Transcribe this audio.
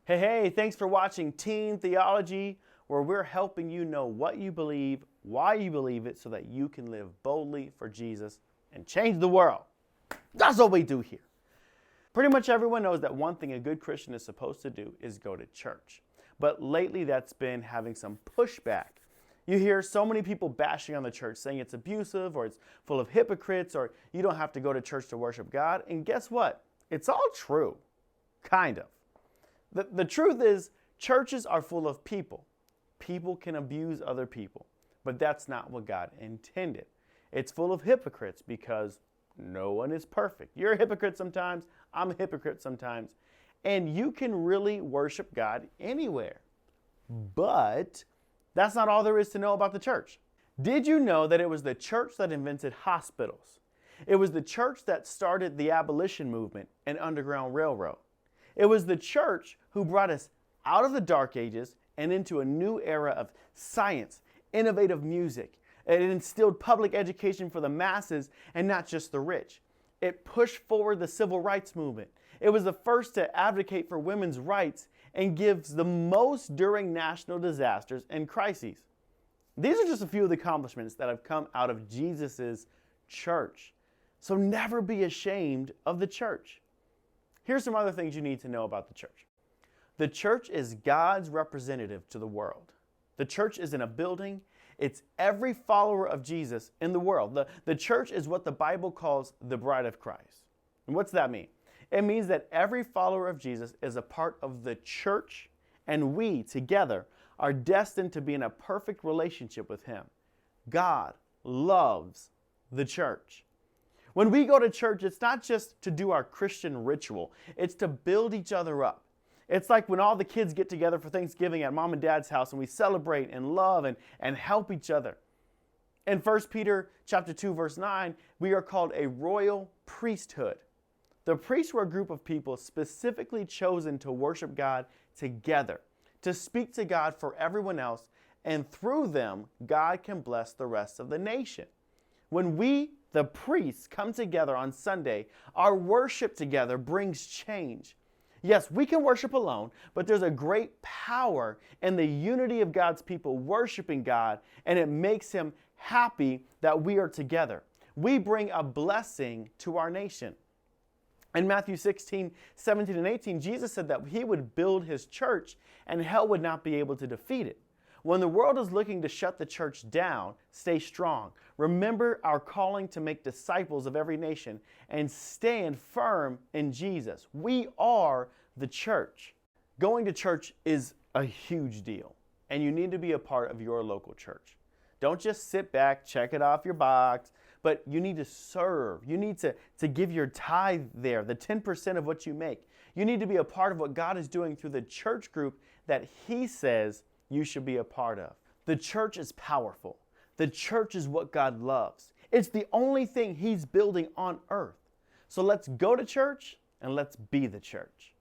Hey, thanks for watching Teen Theology, where we're helping you know what you believe, why you believe it, so that you can live boldly for Jesus and change the world. That's what we do here. Pretty much everyone knows that one thing a good Christian is supposed to do is go to church. But lately that's been having some pushback. You hear so many people bashing on the church, saying it's abusive, or it's full of hypocrites, or you don't have to go to church to worship God. And guess what? It's all true. Kind of. The truth is, churches are full of people. People can abuse other people, but that's not what God intended. It's full of hypocrites because no one is perfect. You're a hypocrite sometimes. I'm a hypocrite sometimes. And you can really worship God anywhere. But that's not all there is to know about the church. Did you know that it was the church that invented hospitals? It was the church that started the abolition movement and Underground Railroad. It was the church who brought us out of the dark ages and into a new era of science, innovative music. It instilled public education for the masses and not just the rich. It pushed forward the civil rights movement. It was the first to advocate for women's rights and gives the most during national disasters and crises. These are just a few of the accomplishments that have come out of Jesus' church. So never be ashamed of the church. Here's some other things you need to know about the church. The church is God's representative to the world. The church isn't a building. It's every follower of Jesus in the world. The church is what the Bible calls the bride of Christ. And what's that mean? It means that every follower of Jesus is a part of the church, and we together are destined to be in a perfect relationship with Him. God loves the church. When we go to church, it's not just to do our Christian ritual. It's to build each other up. It's like when all the kids get together for Thanksgiving at mom and dad's house and we celebrate and love and help each other. In 1 Peter chapter 2, verse 9, we are called a royal priesthood. The priests were a group of people specifically chosen to worship God together, to speak to God for everyone else, and through them, God can bless the rest of the nation. When we, the priests, come together on Sunday, our worship together brings change. Yes, we can worship alone, but there's a great power in the unity of God's people worshiping God, and it makes Him happy that we are together. We bring a blessing to our nation. In Matthew 16, 17, and 18, Jesus said that He would build His church and hell would not be able to defeat it. When the world is looking to shut the church down, stay strong. Remember our calling to make disciples of every nation and stand firm in Jesus. We are the church. Going to church is a huge deal, and you need to be a part of your local church. Don't just sit back, check it off your box, but you need to serve. You need to give your tithe there, the 10% of what you make. You need to be a part of what God is doing through the church group that He says you should be a part of. The church is powerful. The church is what God loves. It's the only thing He's building on earth. So let's go to church and let's be the church.